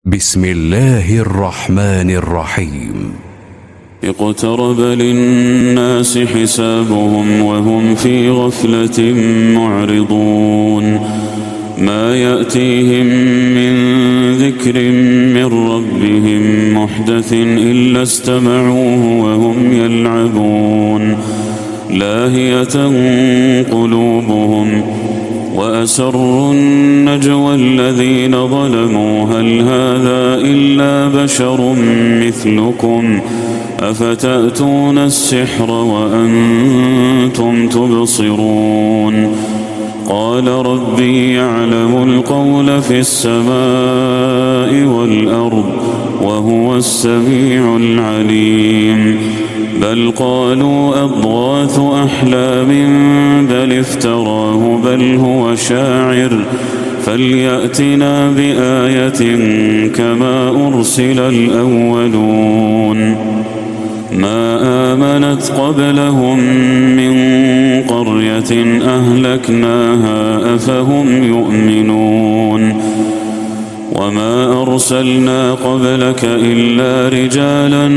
بسم الله الرحمن الرحيم. اقترب للناس حسابهم وهم في غفلة معرضون ما يأتيهم من ذكر من ربهم محدث إلا استمعوه وهم يلعبون لاهية قلوبهم وأسروا النجوى الذين ظلموا هل هذا إلا بشر مثلكم أفتأتون السحر وأنتم تبصرون قال ربي يعلم القول في السماء والأرض وهو السميع العليم بل قالوا أضغاث أحلام بل افتراه بل هو شاعر فليأتنا بآية كما أرسل الأولون ما آمنت قبلهم من قرية أهلكناها أفهم يؤمنون وما أرسلنا قبلك إلا رجالا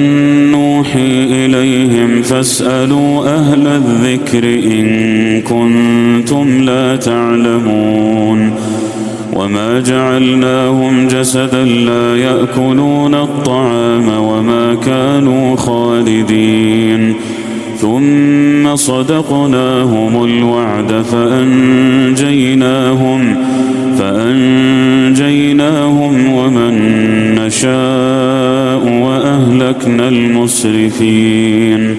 نوحي إليهم فاسألوا أهل الذكر إن كنتم لا تعلمون وما جعلناهم جسدا لا يأكلون الطعام وما كانوا خالدين ثم صدقناهم الوعد فأنجيناهم ومن نشاء وأهلكنا المسرفين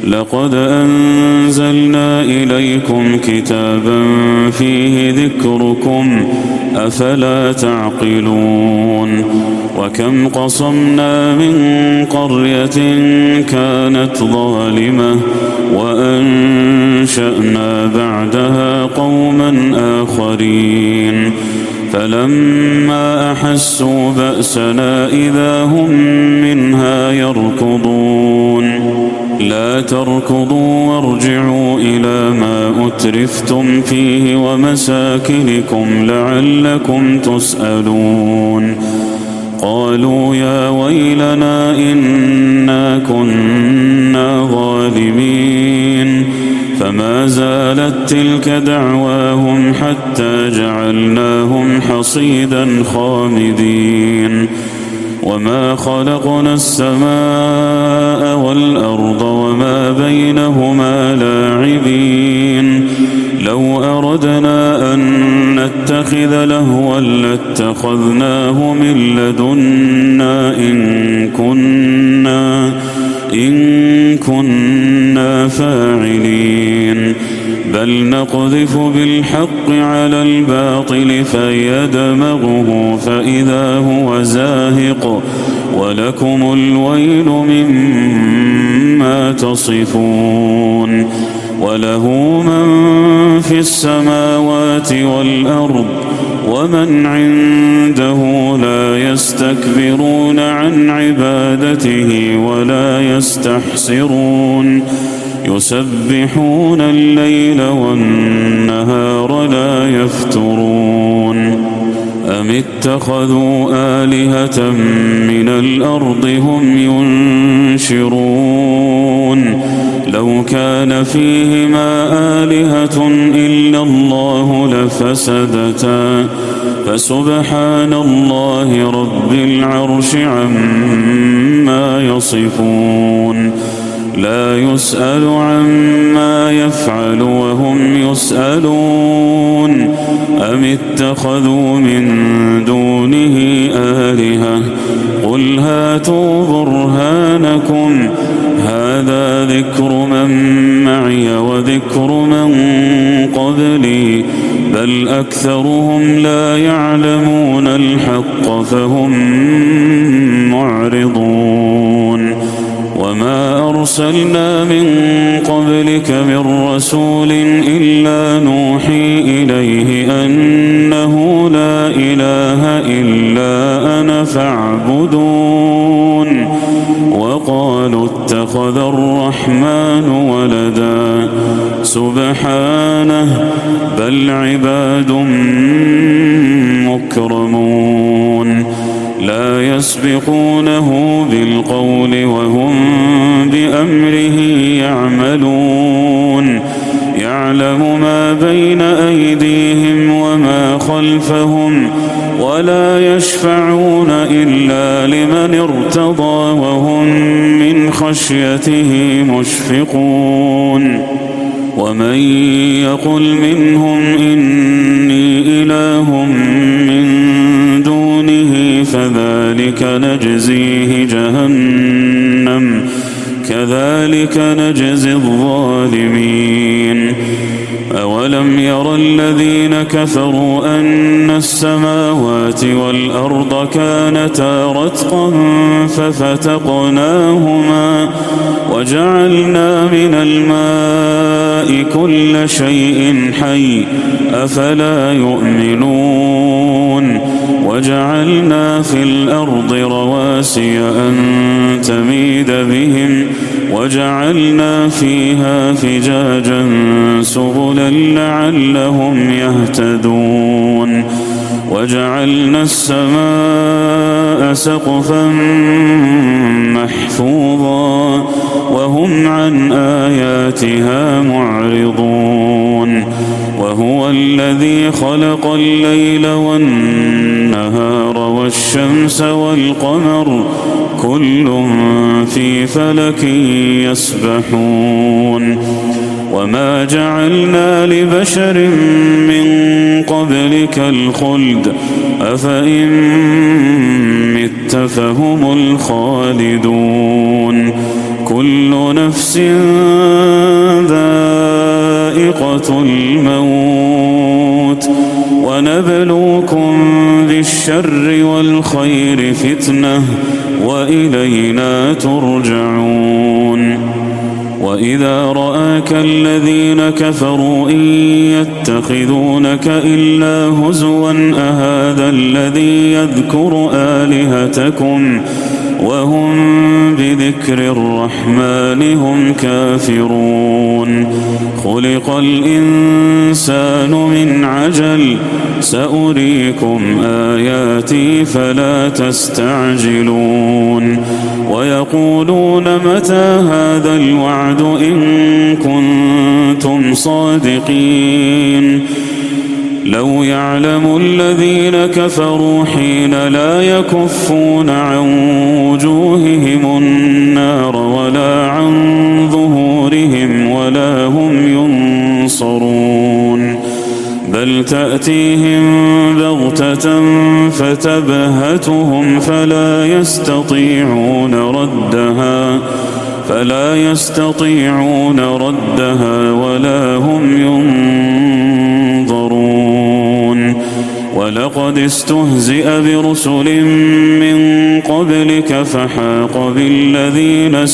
لقد أنزلنا إليكم كتابا فيه ذكركم أفلا تعقلون وكم قصمنا من قرية كانت ظالمة وأنشأنا بعدها قوما آخرين فلما أحسوا بأسنا إذا هم منها يركضون لا تركضوا وارجعوا إلى ما أترفتم فيه ومساكنكم لعلكم تسألون قالوا يا ويلنا إنا كنا ظالمين فما زالت تلك دعواهم حتى جعلناهم حصيدا خامدين وما خلقنا السماء والأرض وما بينهما لاعبين لو أردنا أن نتخذ لهوا لاتخذناه من لدنا إن كنا فاعلين بل نقذف بالحق على الباطل فيدمغه فإذا هو زاهق ولكم الويل مما تصفون وله من في السماوات والأرض ومن عنده لا يستكبرون عن عبادته ولا يستحسرون يسبحون الليل والنهار لا يفترون أم اتخذوا آلهة من الأرض هم ينشرون لو كان فيهما آلهة إلا الله لفسدتا فسبحان الله رب العرش عما يصفون لا يسأل عما يفعل وهم يسألون أم اتخذوا من دونه آلهة قل هاتوا برهانكم هذا ذكر من معي وذكر من قبلي بل أكثرهم لا يعلمون الحق فهم معرضون وما أرسلنا من قبلك من رسول إلا نوحي إليه أنه لا إله إلا أنا فاعبدون وقالوا اتخذ الرحمن ولدا سبحانه بل عباد مكرمون لا يسبقونه بالقول وهم بأمره يعملون يعلم ما بين أيديهم وما خلفهم ولا يشفعون إلا لمن ارتضى وهم من خشيته مشفقون ومن يقل منهم إني إله من دونه فذلك نجزيه جهنم كذلك نجزي الظالمين أولم ير الذين كفروا أن السماوات والأرض كانتا رتقا ففتقناهما وجعلنا من الماء كل شيء حي أفلا يؤمنون وجعلنا في الأرض رواسي أن تميد بهم وجعلنا فيها فجاجا سبلا لعلهم يهتدون وجعلنا السماء سقفا محفوظا وهم عن آياتها معرضون وهو الذي خلق الليل والنهار والشمس والقمر كل في فلك يسبحون وما جعلنا لبشر من قبلك الخلد أفإن مت فهم الخالدون كل نفس ذائقة الموت ونبلوكم بالشر والخير فتنة وإلينا ترجعون وإذا رآك الذين كفروا إن يتخذونك إلا هزوا أهذا الذي يذكر آلهتكم وهم بذكر الرحمن هم كافرون خلق الإنسان من عجل سأريكم آياتي فلا تستعجلون ويقولون متى هذا الوعد إن كنتم صادقين لو يعلم الذين كفروا حين لا يكفون عن وجوههم النار ولا عن ظهورهم ولا هم ينصرون بل تأتيهم بغتة فتبهتهم فلا يستطيعون ردها ولا هم ينظرون ولقد استهزئ برسل من قبلك فحاق بالذين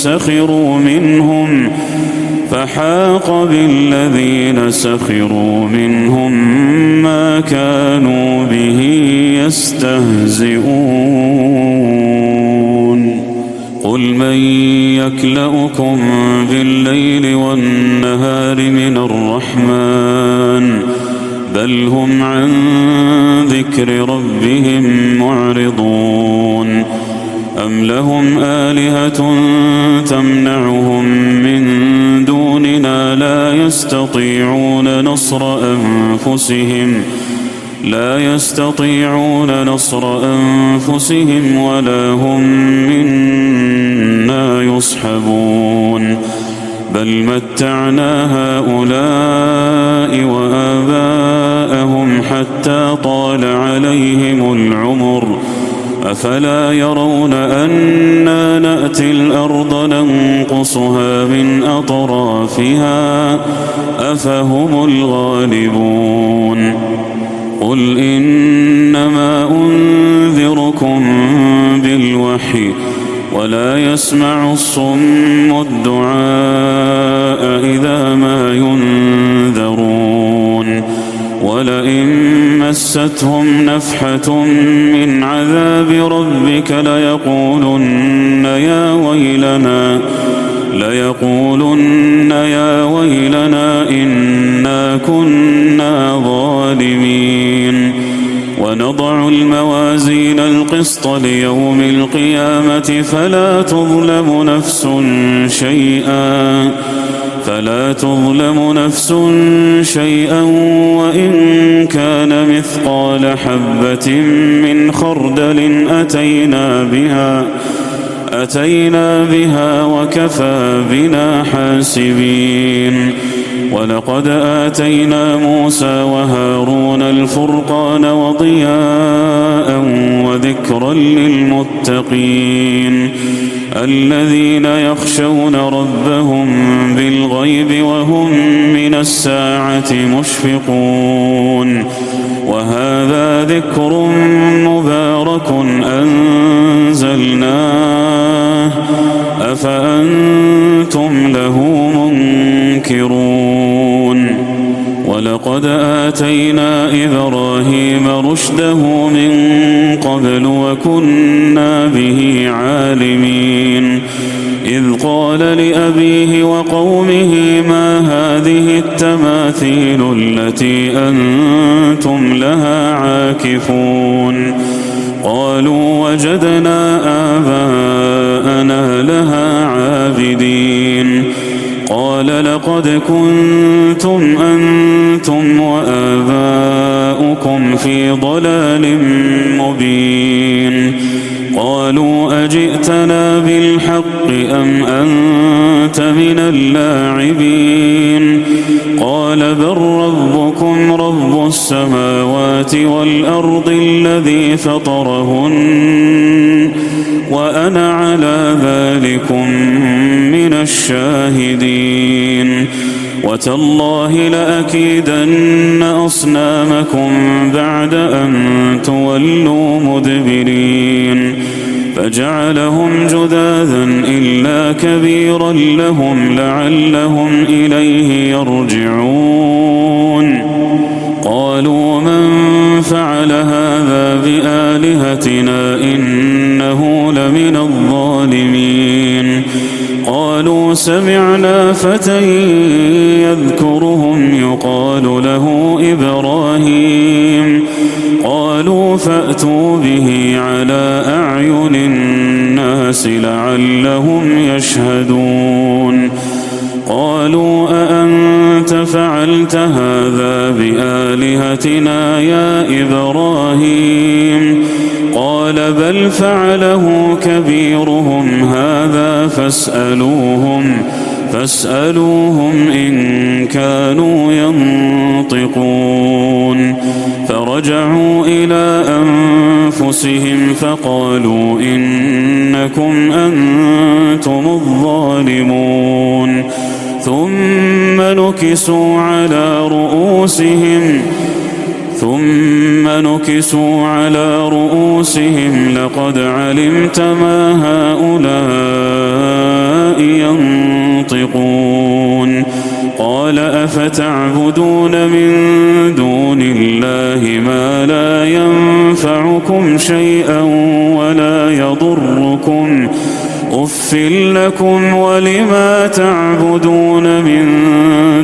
سخروا منهم ما كانوا به يستهزئون قل من يكلؤكم بالليل والنهار من الرحمن بل هم عن ذكر ربهم معرضون أم لهم آلهة تمنعهم من دوننا لا يستطيعون نصر أنفسهم ولا هم منا يصحبون بل متعنا هؤلاء وآباءهم حتى طال عليهم العمر أفلا يرون أنا نأتي الأرض ننقصها من أطرافها أفهم الغالبون قل إنما أنذركم بالوحي ولا يسمع الصم الدعاء إذا ما ينذرون ولئن مستهم نفحة من عذاب ربك ليقولن يا ويلنا إنا كنا ظالمين ونضع الموازين القسط القسط ليوم القيامة فلا تظلم نفس شيئا وإن كان مثقال حبة من خردل أتينا بها وكفى بنا حاسبين. ولقد آتينا موسى وهارون الفرقان وضياء وذكرا للمتقين الذين يخشون ربهم بالغيب وهم من الساعة مشفقون. وهذا ذكر مبارك أنزلناه أفأنتم له منكرون. ولقد آتينا إبراهيم رشده من قبل وكنا به عالمين. إذ قال لأبيه وقومه ما هذه التماثيل التي أنتم لها عاكفون؟ قالوا وجدنا آباءنا لها عابدين. قال لقد كنتم أنتم وآباؤكم في ضلال مبين. قالوا أجئتنا بالحق أم أنت من اللاعبين؟ قال بل ربكم رب السماوات والأرض الذي فطرهن وأنا على ذلكم من الشاهدين. وتالله لأكيدن أصنامكم بعد أن تولوا مدبرين. فجعلهم جذاذا إلا كبيرا لهم لعلهم إليه يرجعون. قالوا من فعل هذا بآلهتنا إنه لمن الظالمين. قالوا سمعنا فتى يذكرهم يقال له إبراهيم. قالوا فأتوا به على أعين الناس لعلهم يشهدون. قالوا أأنت فعلت هذا بآلهتنا يا إبراهيم؟ قال بل فعله كبيرهم هذا فاسألوهم إن كانوا ينطقون. فرجعوا إلى أنفسهم فقالوا إنكم أنتم الظالمون. ثم نكسوا على رؤوسهم لقد علمت ما هؤلاء ينطقون. قال أفتعبدون من دون الله ما لا ينفعكم شيئا ولا يضركم أف لكم ولما تعبدون من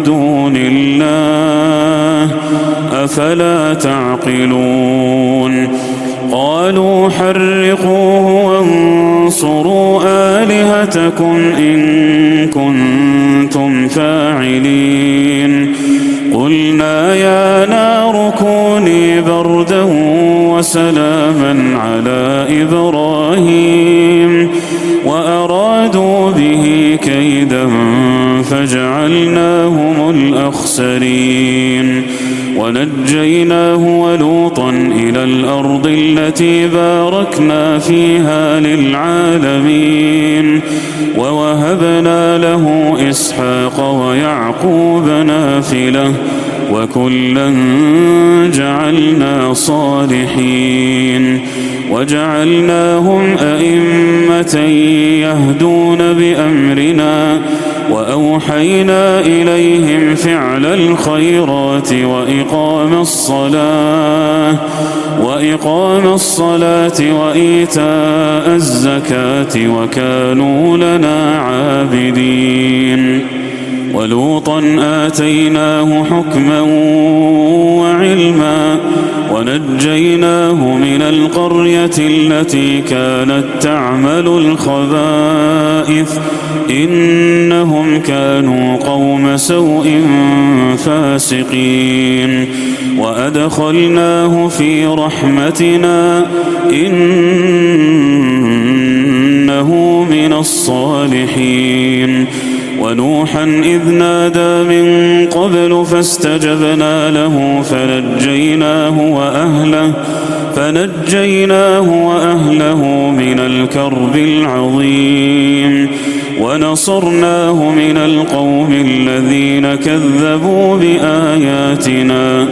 دون الله أفلا تعقلون. قالوا حرقوه وانصروا آلهتكم إن كنتم فاعلين. قلنا يا نار كوني بردا وسلاما على إبراهيم وأرادوا به كيدا فجعلناهم الأخسرين. ونجيناه ولوطا إلى الأرض التي باركنا فيها للعالمين. ووهبنا له إسحاق ويعقوب نافلة وكلا جعلنا صالحين. وجعلناهم أئمة يهدون بأمرنا وأوحينا إليهم فعل الخيرات وإقام الصلاة وإيتاء الزكاة وكانوا لنا عابدين. ولوطا آتيناه حكما وعلما ونجيناه من القرية التي كانت تعمل الخبائث إنهم كانوا قوم سوء فاسقين وأدخلناه في رحمتنا إنه من الصالحين ونوحا إذ نادى من قبل فاستجبنا له فنجيناه وأهله من الكرب العظيم ونصرناه من القوم الذين كذبوا بآياتنا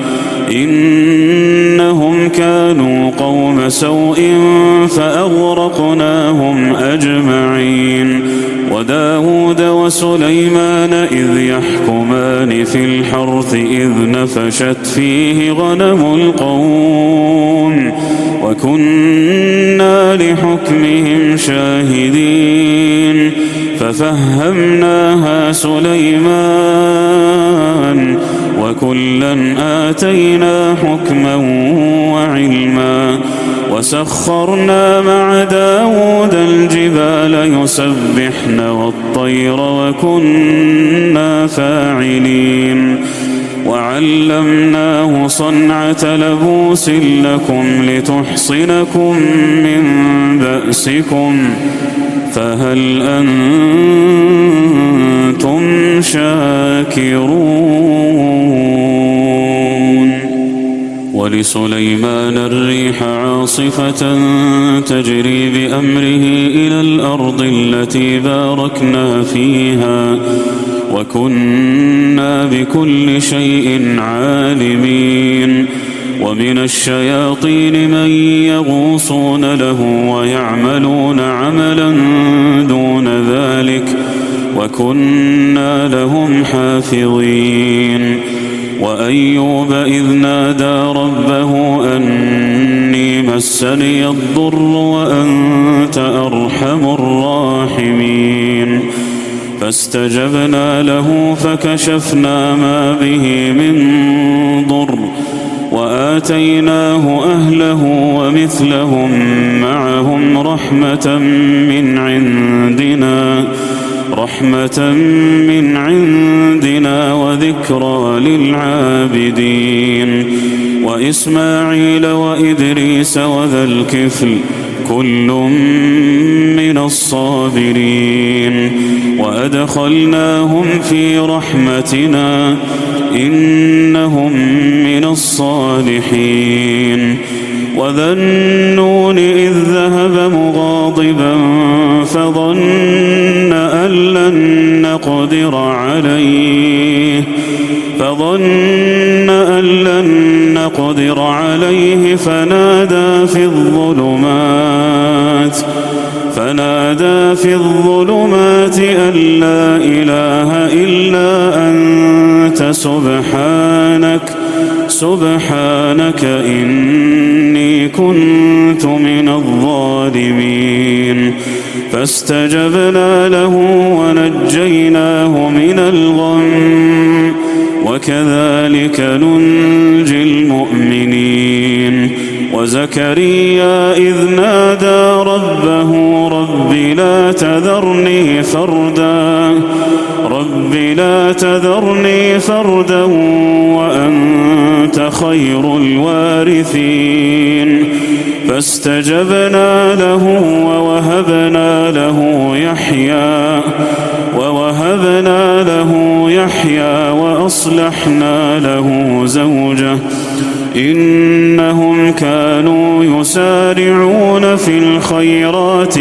إنهم كانوا قوم سوء فأغرقناهم أجمعين وداود وسليمان إذ يحكمان في الحرث إذ نفشت فيه غنم القوم وكنا لحكمهم شاهدين ففهمناها سليمان وكلا آتينا حكما وعلما وسخرنا مع داود الجبال يسبحن والطير وكنا فاعلين وعلمناه صنعة لبوس لكم لتحصنكم من بأسكم فهل أنتم شاكرون ولسليمان الريح عاصفة تجري بأمره إلى الأرض التي باركنا فيها وكنا بكل شيء عالمين ومن الشياطين من يغوصون له ويعملون عملا دون ذلك وكنا لهم حافظين وأيوب إذ نادى ربه أني مسني الضر وأنت أرحم الراحمين فاستجبنا له فكشفنا ما به من ضر وآتيناه أهله ومثلهم معهم رحمة من عندنا وذكرى للعابدين وإسماعيل وإدريس وذا الكفل كل من الصابرين وأدخلناهم في رحمتنا إنهم من الصالحين وذا النون إذ ذهب مغاضبا فظن أن لن نقدر عليه فنادى في الظلمات أن لا إله إلا أنت سبحانك إني كنت من الظالمين فاستجبنا له ونجيناه من الغم وكذلك ننجي المؤمنين وزكريا إذ نادى ربه رب لا تذرني فردا وأنت خير الوارثين فاستجبنا له ووهبنا له يحيى وأصلحنا له زوجه إنهم كانوا يسارعون في الخيرات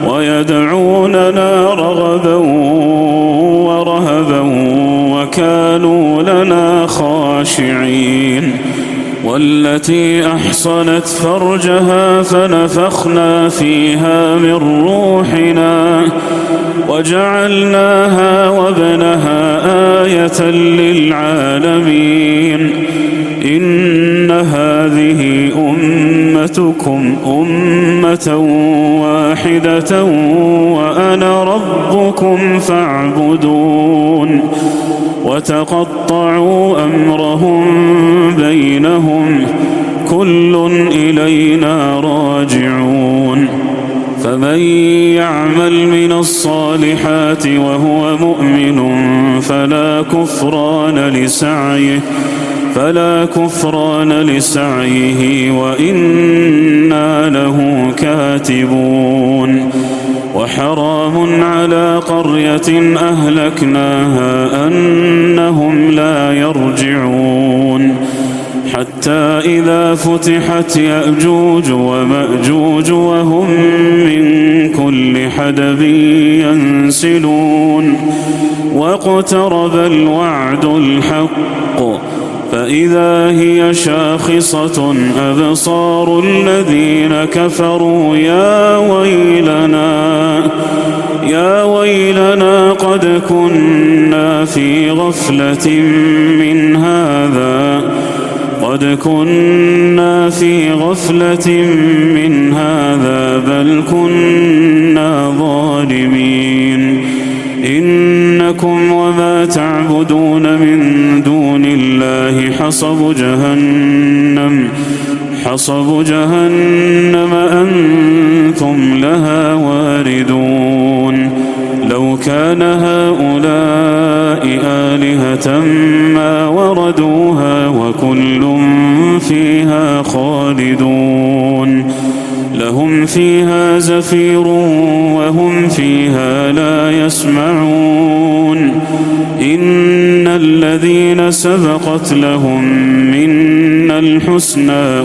ويدعوننا رغبا ورهبا وكانوا لنا خاشعين والتي أحصنت فرجها فنفخنا فيها من روحنا وجعلناها وابنها آية للعالمين إن هذه أمتكم أمة واحدة وأنا ربكم فاعبدون وتقطعوا أمرهم بينهم كل إلينا راجعون فمن يعمل من الصالحات وهو مؤمن فلا كفران لسعيه وإنا له كاتبون وحرام على قرية أهلكناها أنهم لا يرجعون حتى إذا فتحت يأجوج ومأجوج وهم من كل حدب ينسلون واقترب الوعد الحق فإذا هي شاخصة أبصار الذين كفروا يا ويلنا قد كنا في غفلة من هذا بل كنا ظالمين إنكم وما تعبدون من دون الله حصب جهنم أنتم لها واردون لو كان هؤلاء آلهة ما وردوها وكل فيها خالدون لهم فيها زفير وهم فيها لا يسمعون إن الذين سبقت لهم منا الحسنى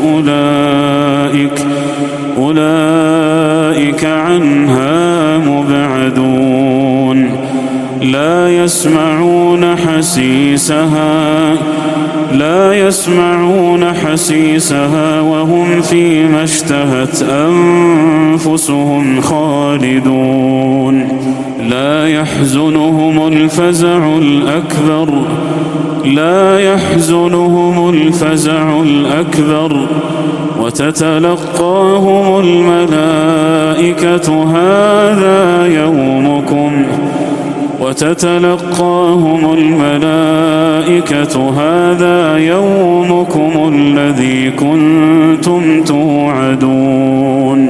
أولئك عنها مبعدون لا يسمعون حسيسها وهم فيما اشتهت أنفسهم خالدون لا يحزنهم الفزع الأكبر وتتلقاهم الملائكة هذا يومكم الذي كنتم توعدون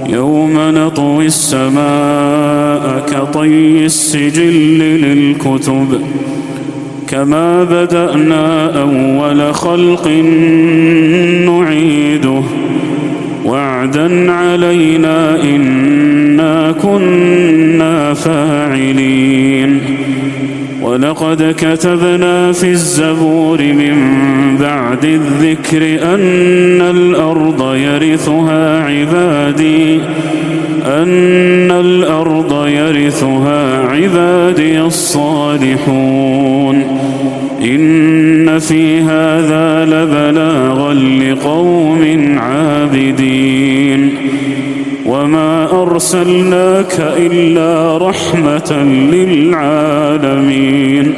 يوم نطوي السماء كطي السجل للكتب كما بدأنا أول خلق نعيده وعدا علينا إنا كنا فاعلين ولقد كتبنا في الزبور من بعد الذكر أن الأرض يرثها عبادي الصالحون إن في هذا لبلاغا لقوم عابدين وما أرسلناك إلا رحمة للعالمين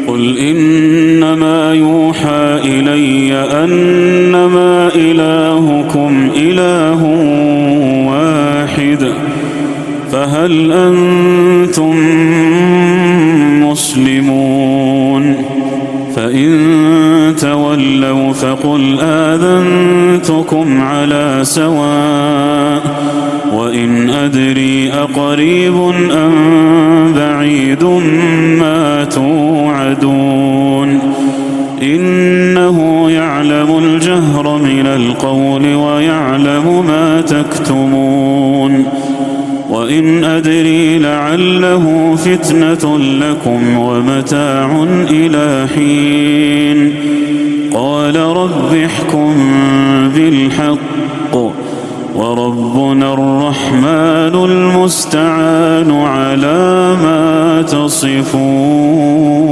قل إنما يوحى إلي أنما إلهكم إله واحد فهل أنتم مسلمون فإن تولوا فقل آذنتكم على سواء وإن أدري أقريب أم بعيد ما توعدون إنه يعلم الجهر من القول ويعلم ما تكتمون وإن أدري لعله فتنة لكم ومتاع إلى حين قال رب احكم بالحق وربنا الرحمن المستعان على ما تصفون